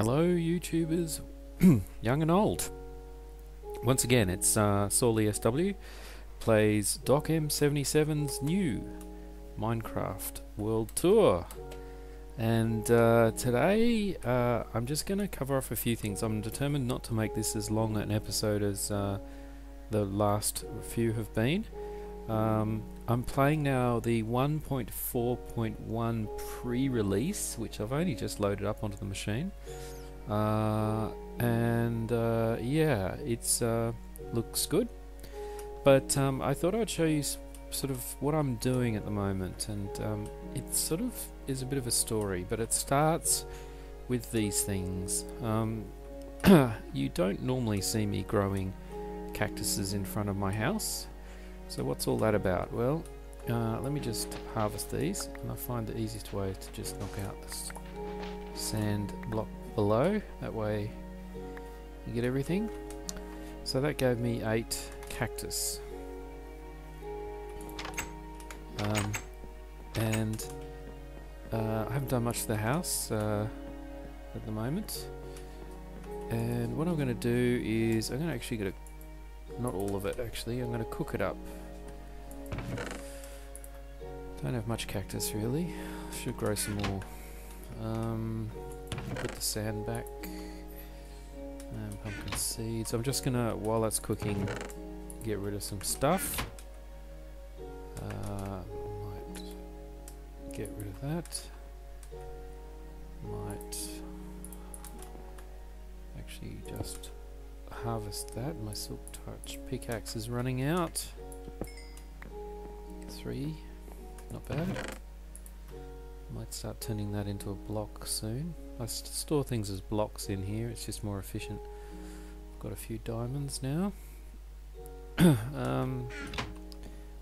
Hello YouTubers, young and old. Once again it's Saulysw plays Docm77's new Minecraft World Tour. And today I'm just going to cover off a few things. I'm determined not to make this as long an episode as the last few have been. I'm playing now the 1.4.1 pre-release, which I've only just loaded up onto the machine. Yeah, it's looks good. But I thought I'd show you sort of what I'm doing at the moment, and it sort of is a bit of a story, but it starts with these things. You don't normally see me growing cactuses in front of my house. So what's all that about? Well, let me just harvest these, and I find the easiest way to just knock out this sand block below. That way you get everything. So that gave me 8 cactus. And I haven't done much to the house at the moment. And what I'm going to do is I'm going to actually get not all of it actually, I'm going to cook it up. Don't have much cactus really, should grow some more. Put the sand back, and pumpkin seeds. I'm just going to, while that's cooking, get rid of some stuff. Might get rid of that. Might actually just harvest that. My silk touch pickaxe is running out. 3, not bad. Might start turning that into a block soon. I store things as blocks in here, it's just more efficient. I've got a few diamonds now.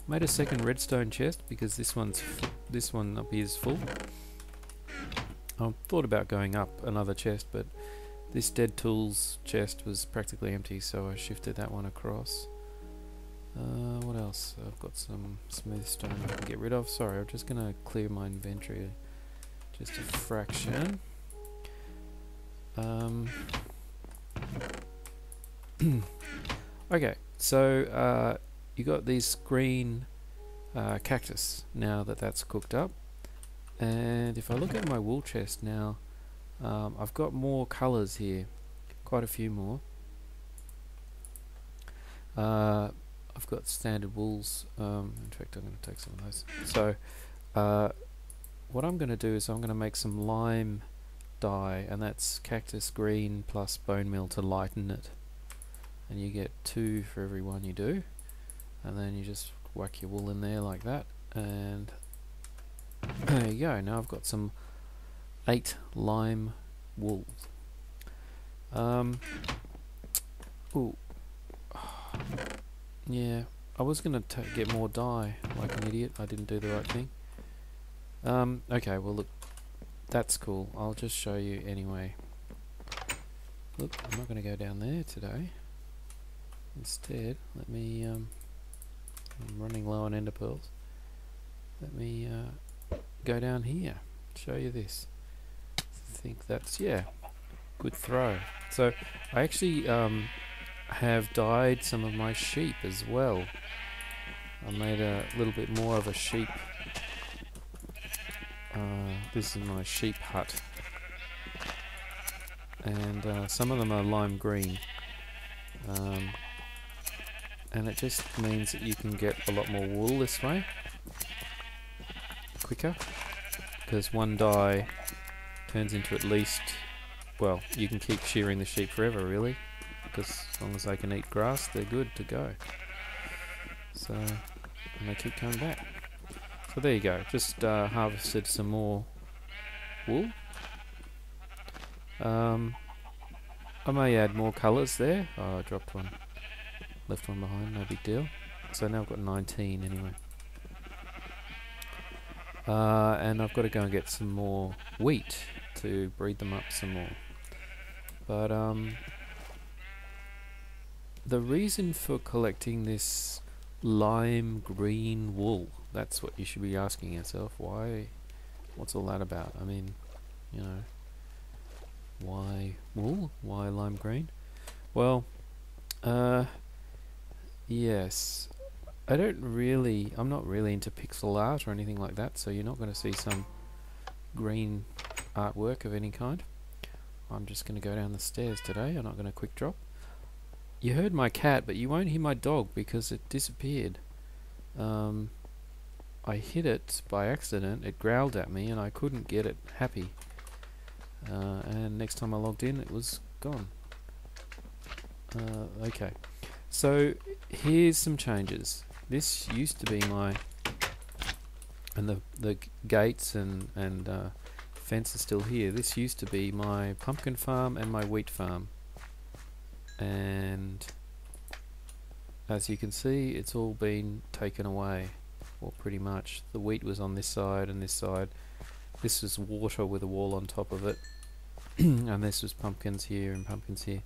Made a second redstone chest because this one up here is full. I thought about going up another chest, but this dead tools chest was practically empty, so I shifted that one across. What else? I've got some smooth stone I can get rid of. Sorry, I'm just going to clear my inventory just a fraction. Okay, so you got these green cactus now that that's cooked up. And if I look at my wool chest now, I've got more colours here, quite a few more. I've got standard wools, in fact I'm going to take some of those. So what I'm going to do is I'm going to make some lime dye, and that's cactus green plus bone meal to lighten it. And you get 2 for every one you do. And then you just whack your wool in there like that, and there you go. Now I've got some 8 lime wool. Ooh. Yeah, I was going to get more dye like an idiot. I didn't do the right thing. Okay, well look, that's cool. I'll just show you anyway. Look, I'm not going to go down there today. Instead, let me, I'm running low on ender pearls. Let me go down here, show you this. I think that's, yeah, good throw. So I actually have dyed some of my sheep as well. I made a little bit more of a sheep. This is my sheep hut, and some of them are lime green, and it just means that you can get a lot more wool this way quicker, because one dye turns into at least, well, you can keep shearing the sheep forever really, because as long as they can eat grass they're good to go. So, and they keep coming back. So there you go, just harvested some more wool. I may add more colours there. Oh, I dropped one, left one behind, no big deal. So now I've got 19 anyway. And I've got to go and get some more wheat to breed them up some more. But the reason for collecting this lime green wool, that's what you should be asking yourself. Why? What's all that about? I mean, you know, Why wool? Why lime green? Well, yes. I'm not really into pixel art or anything like that, so you're not going to see some green artwork of any kind. I'm just going to go down the stairs today. I'm not going to quick drop. You heard my cat, but you won't hear my dog because it disappeared. I hit it by accident. It growled at me and I couldn't get it happy. And next time I logged in, it was gone. Okay, so here's some changes. This used to be my, and the gates and fence is still here. This used to be my pumpkin farm and my wheat farm, and as you can see, it's all been taken away. Well, pretty much. The wheat was on this side and this side. This was water with a wall on top of it, and this was pumpkins here and pumpkins here.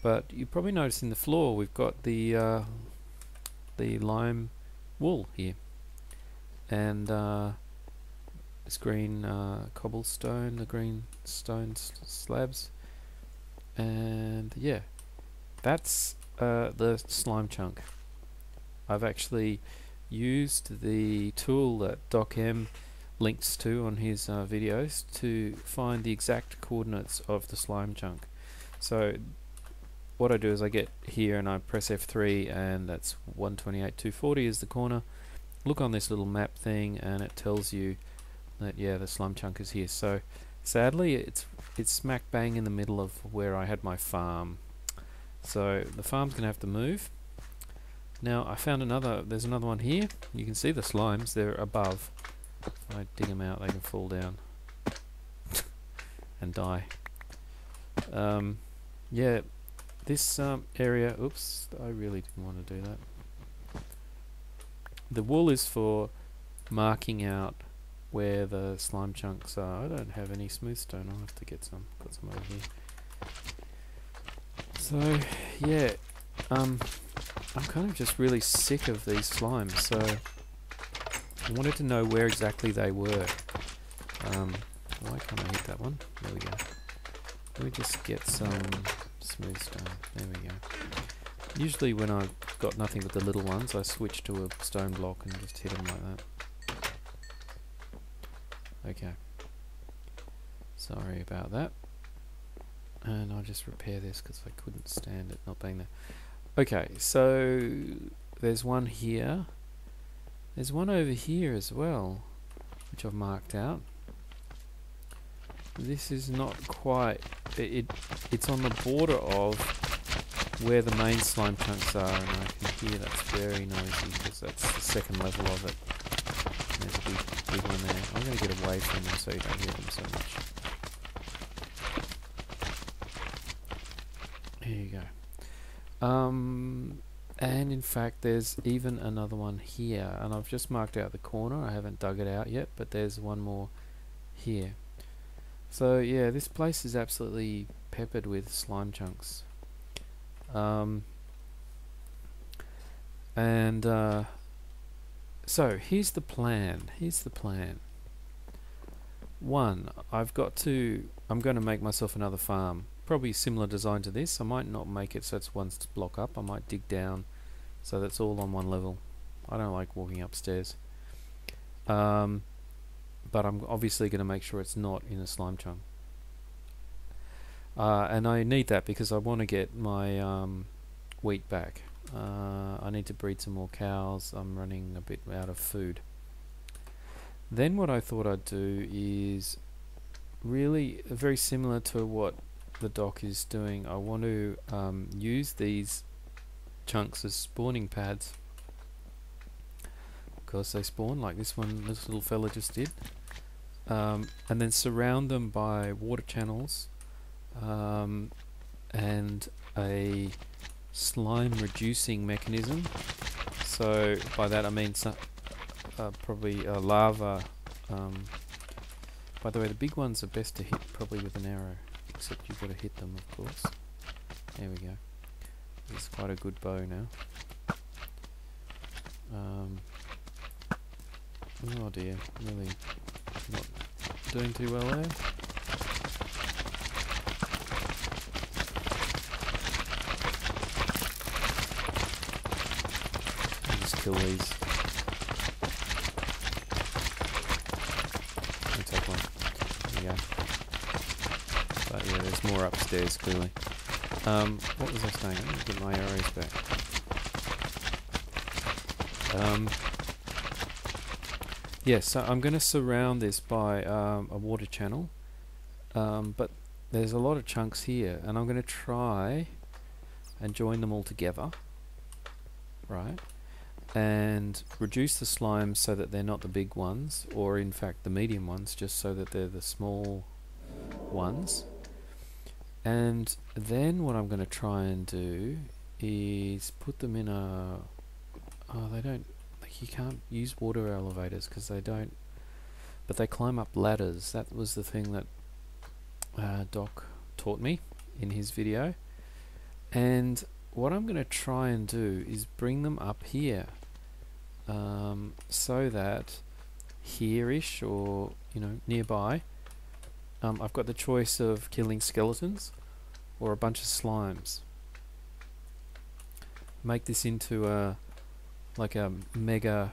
But you probably noticed in the floor we've got the lime wool here, and this green cobblestone, the green stone slabs, and yeah, that's the slime chunk. I've actually used the tool that Docm links to on his videos to find the exact coordinates of the slime chunk. So what I do is I get here and I press F3, and that's 128, 240 is the corner. Look on this little map thing and it tells you that, yeah, the slime chunk is here. So sadly it's smack bang in the middle of where I had my farm. So the farm's gonna have to move. Now I found there's another one here. You can see the slimes, they're above. If I dig them out, they can fall down and die. Yeah, this area, oops, I really didn't want to do that. The wool is for marking out where the slime chunks are. I don't have any smooth stone, I'll have to get some. Got some over here. So yeah, I'm kind of just really sick of these slimes, so I wanted to know where exactly they were. Why can't I hit that one? There we go. Let me just get some smooth stone. There we go. Usually when I've got nothing but the little ones, I switch to a stone block and just hit them like that. Okay. Sorry about that. And I'll just repair this because I couldn't stand it not being there. Okay, so there's one here. There's one over here as well, which I've marked out. This is not quite... It's on the border of where the main slime chunks are, and I can hear that's very noisy because that's the second level of it. And there's a big one there. I'm going to get away from them so you don't hear them so much. Here you go. And in fact there's even another one here, and I've just marked out the corner. I haven't dug it out yet, but there's one more here. So yeah, this place is absolutely peppered with slime chunks. So here's the plan. One, I'm going to make myself another farm. Probably similar design to this. I might not make it so it's one block up. I might dig down so that's all on one level. I don't like walking upstairs. But I'm obviously going to make sure it's not in a slime chunk. And I need that because I want to get my wheat back. I need to breed some more cows. I'm running a bit out of food. Then what I thought I'd do is really very similar to what the dock is doing. I want to use these chunks as spawning pads because they spawn like this little fella just did, and then surround them by water channels and a slime reducing mechanism. So by that I mean probably lava. By the way, the big ones are best to hit probably with an arrow, except you've got to hit them, of course. There we go. It's quite a good bow now. Oh dear, really not doing too well there. kill these. I'll take one. There you go. But yeah, there's more upstairs clearly. What was I saying? I'm gonna get my arrows back. Yes, so I'm going to surround this by a water channel, but there's a lot of chunks here, and I'm going to try and join them all together, right, and reduce the slimes so that they're not the big ones, or in fact the medium ones, just so that they're the small ones. And then what I'm going to try and do is put them in a... Oh, they don't... You can't use water elevators because they don't... But they climb up ladders. That was the thing that Doc taught me in his video. And what I'm going to try and do is bring them up here, so that here-ish, or nearby, I've got the choice of killing skeletons or a bunch of slimes. Make this into a mega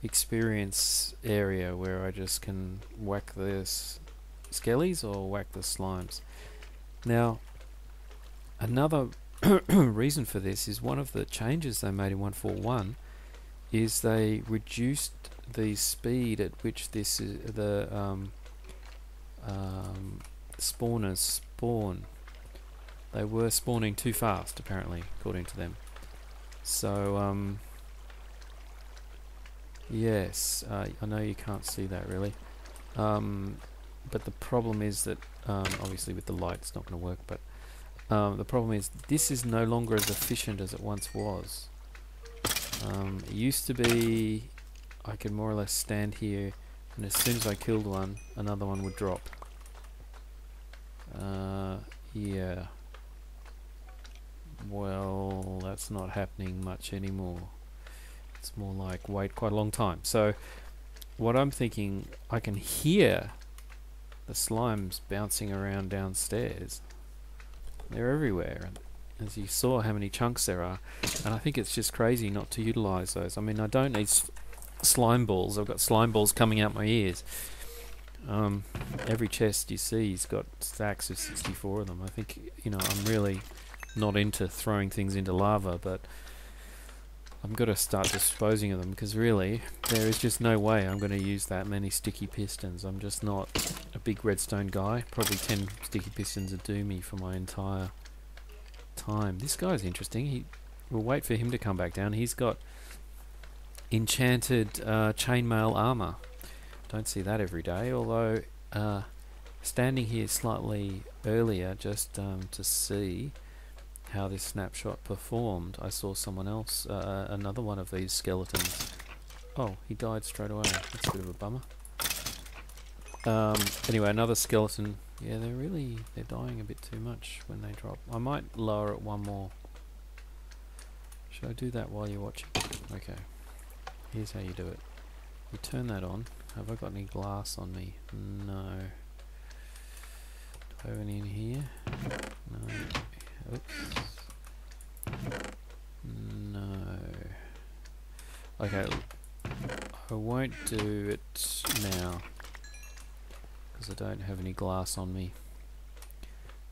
experience area where I just can whack the skellies or whack the slimes. Now, another reason for this is one of the changes they made in 1.4.1 is they reduced the speed at which this is the spawners spawn. They were spawning too fast, apparently, according to them. So, yes, I know you can't see that really, but the problem is that obviously with the light it's not going to work, but the problem is this is no longer as efficient as it once was. It used to be I could more or less stand here, and as soon as I killed one, another one would drop. Yeah. Well, that's not happening much anymore. It's more like wait quite a long time. So what I'm thinking, I can hear the slimes bouncing around downstairs. They're everywhere, and as you saw how many chunks there are, and I think it's just crazy not to utilize those. I mean, I don't need slime balls. I've got slime balls coming out my ears. Every chest you see has got stacks of 64 of them. I think, I'm really not into throwing things into lava, but I'm going to start disposing of them, because really there is just no way I'm going to use that many sticky pistons. I'm just not a big redstone guy. Probably 10 sticky pistons would do me for my entire time. This guy's interesting. We'll wait for him to come back down. He's got enchanted chainmail armor. Don't see that every day, although standing here slightly earlier just to see how this snapshot performed, I saw someone else, another one of these skeletons. Oh, he died straight away. That's a bit of a bummer. Anyway, another skeleton. Yeah, they're dying a bit too much when they drop. I might lower it one more. Should I do that while you're watching? Okay. Here's how you do it. You turn that on. Have I got any glass on me? No. Do I have any in here? No. Oops. No. Okay. I won't do it now, because I don't have any glass on me.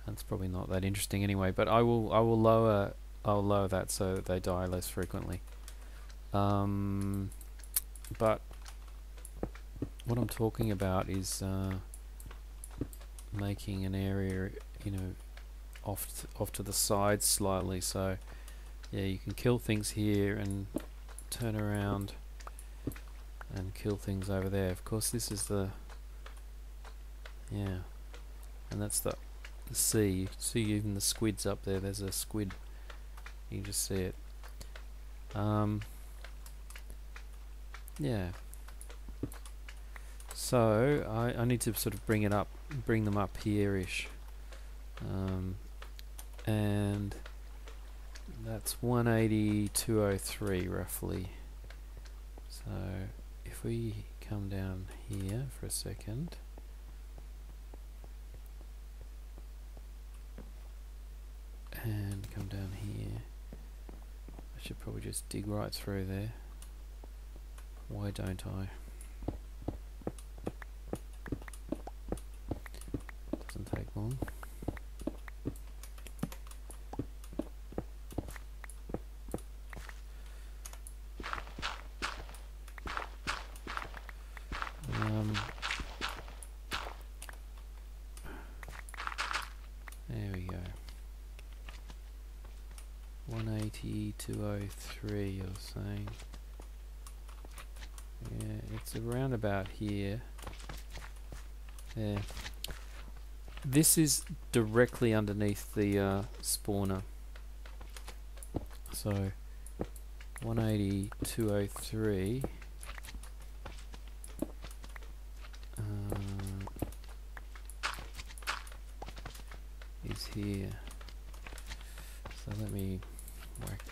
That's probably not that interesting anyway, but I'll lower that so that they die less frequently. But what I'm talking about is making an area, off to the side slightly, so yeah, you can kill things here and turn around and kill things over there. Of course, this is the and that's the sea. See even the squids up there. There's a squid. You can just see it. Yeah. So I need to sort of bring them up here-ish. And that's 180, 203 roughly. So if we come down here for a second, and come down here, I should probably just dig right through there. Why don't I? Doesn't take long. There we go. 180, 203 you're saying. Yeah, it's around about here. Yeah. This is directly underneath the spawner. So 180, 203 is here. So let me whack.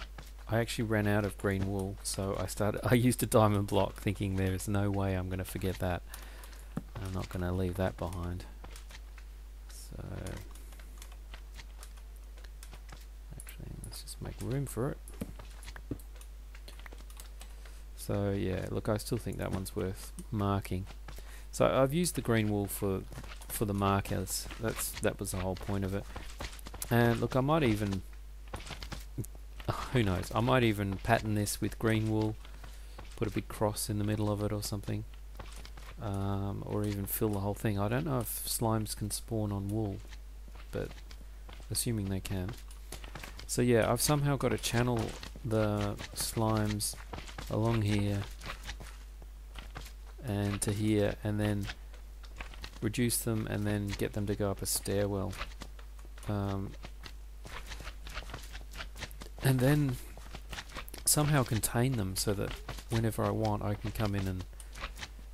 I actually ran out of green wool, so I used a diamond block thinking there's no way I'm going to forget that. I'm not going to leave that behind. So actually let's just make room for it. So yeah, look, I still think that one's worth marking. So I've used the green wool for the markers. That was the whole point of it. And look, I might even who knows, I might even pattern this with green wool, put a big cross in the middle of it or something, or even fill the whole thing. I don't know if slimes can spawn on wool, but assuming they can. So yeah, I've somehow got to channel the slimes along here and to here, and then reduce them and then get them to go up a stairwell, and then somehow contain them so that whenever I want I can come in and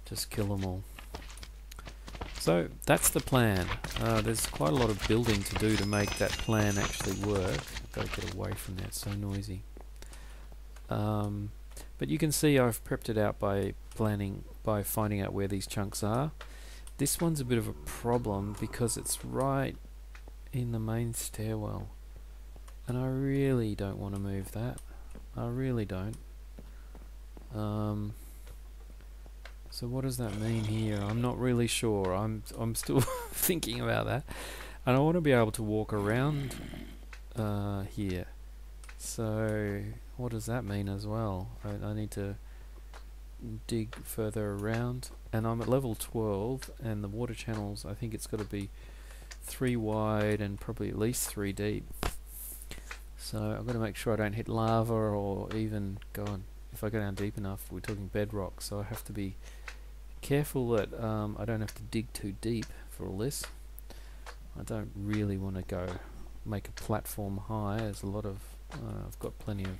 just kill them all. So that's the plan. There's quite a lot of building to do to make that plan actually work. I've got to get away from that, it's so noisy. But you can see I've prepped it out by finding out where these chunks are. This one's a bit of a problem because it's right in the main stairwell, and I really don't want to move that. I really don't. So what does that mean here? I'm not really sure. I'm still thinking about that, and I want to be able to walk around here. So what does that mean as well? I need to dig further around, and I'm at level 12, and the water channels, I think it's got to be 3 wide and probably at least 3 deep. So I've got to make sure I don't hit lava, or even, God, if I go down deep enough, we're talking bedrock, so I have to be careful that I don't have to dig too deep for all this. I don't really want to go make a platform high. There's a lot of I've got plenty of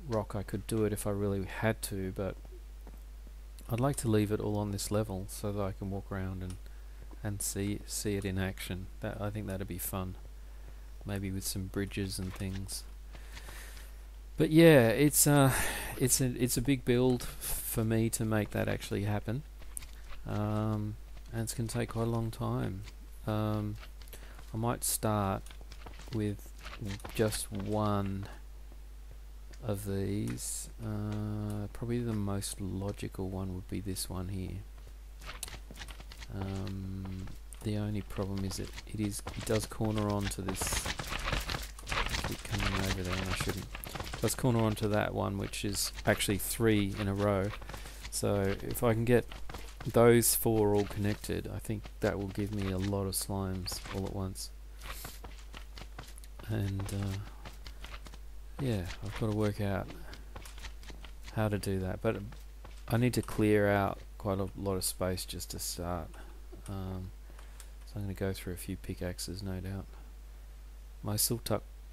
rock. I could do it if I really had to, but I'd like to leave it all on this level so that I can walk around and see it in action. I think that'd be fun, maybe with some bridges and things. But yeah, it's a big build for me to make that actually happen, and it's going to take quite a long time. I might start with just one of these. Probably the most logical one would be this one here. The only problem is it does corner onto this. Keep coming over there, and I shouldn't. It does corner onto that one, which is actually 3 in a row. So if I can get those 4 all connected, I think that will give me a lot of slimes all at once. And yeah, I've got to work out how to do that, but I need to clear out quite a lot of space just to start. So I'm going to go through a few pickaxes, no doubt. My Silk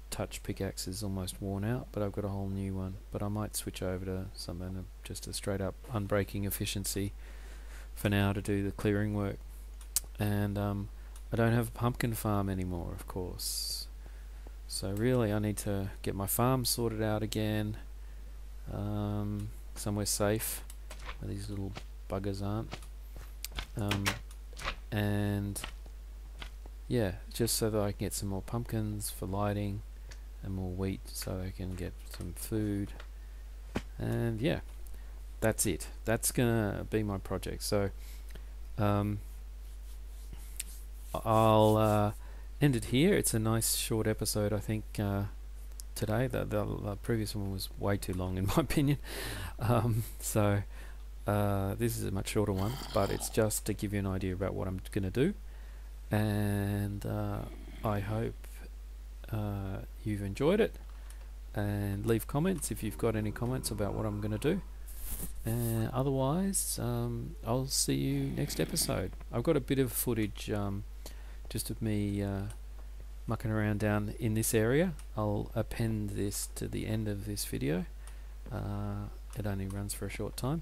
Touch pickaxe is almost worn out, but I've got a whole new one. But I might switch over to something just a straight up unbreaking efficiency for now to do the clearing work. And I don't have a pumpkin farm anymore, of course. So really I need to get my farm sorted out again, somewhere safe where these little buggers aren't, and yeah, just so that I can get some more pumpkins for lighting and more wheat so I can get some food. And yeah, that's it. That's gonna be my project. So I'll end it here. It's a nice short episode, I think. Today, the previous one was way too long, in my opinion. So this is a much shorter one, but it's just to give you an idea about what I'm going to do, and I hope you've enjoyed it. And leave comments if you've got any comments about what I'm going to do. Otherwise, I'll see you next episode. I've got a bit of footage just of me mucking around down in this area. I'll append this to the end of this video. It only runs for a short time.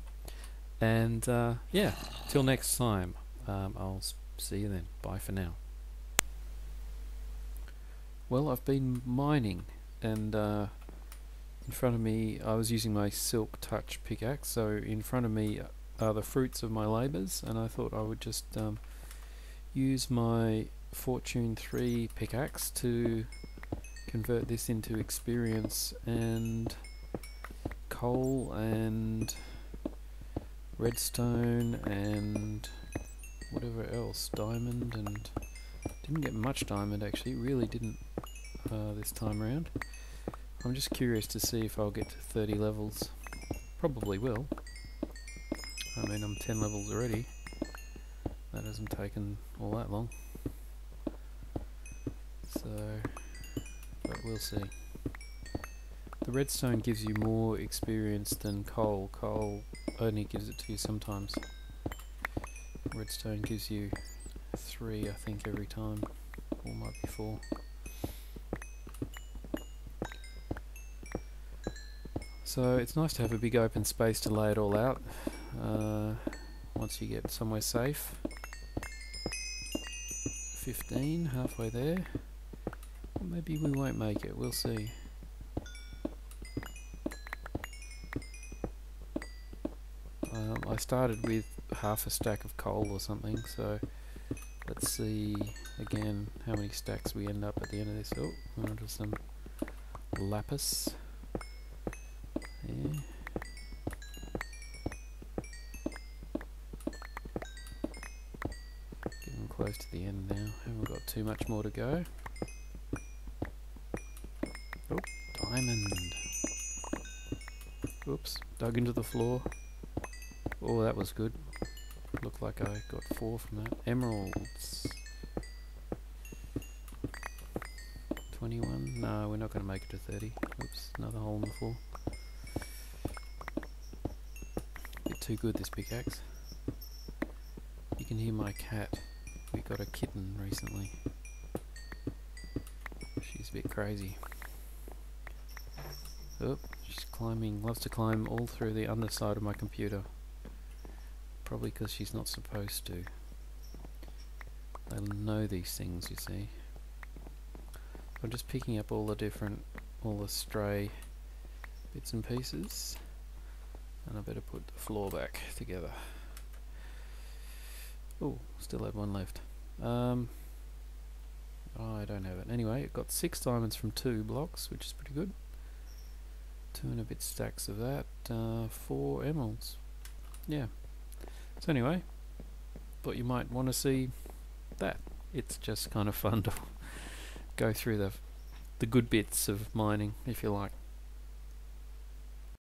And yeah, till next time, I'll see you then. Bye for now. Well, I've been mining, and in front of me I was using my Silk Touch pickaxe, so in front of me are the fruits of my labours, and I thought I would just use my Fortune 3 pickaxe to convert this into experience and coal and redstone and whatever else, diamond, and didn't get much diamond actually, really didn't this time around. I'm just curious to see if I'll get to 30 levels. Probably will. I mean, I'm 10 levels already. That hasn't taken all that long. So, but we'll see. The redstone gives you more experience than coal. Coal only gives it to you sometimes. Redstone gives you 3, I think, every time. Or might be 4. So it's nice to have a big open space to lay it all out once you get somewhere safe. 15, halfway there. Maybe we won't make it, we'll see. I started with half a stack of coal or something, so let's see again how many stacks we end up at the end of this. Oh, we're onto some lapis. Yeah. Getting close to the end now. Haven't got too much more to go. Oh, diamond. Oops, dug into the floor. Oh, that was good. Looked like I got 4 from that. Emeralds. 21. No, we're not going to make it to 30. Oops, another hole in the floor. Bit too good, this pickaxe. You can hear my cat. We got a kitten recently. She's a bit crazy. Oh, she's climbing. Loves to climb all through the underside of my computer. Probably because she's not supposed to. They know these things, you see. I'm just picking up all the stray bits and pieces, and I better put the floor back together. Oh, still have one left. Oh, I don't have it. Anyway, it got 6 diamonds from 2 blocks, which is pretty good. 2 and a bit stacks of that. 4 emeralds. Yeah. So anyway, thought you might want to see that. It's just kind of fun to go through the good bits of mining, if you like.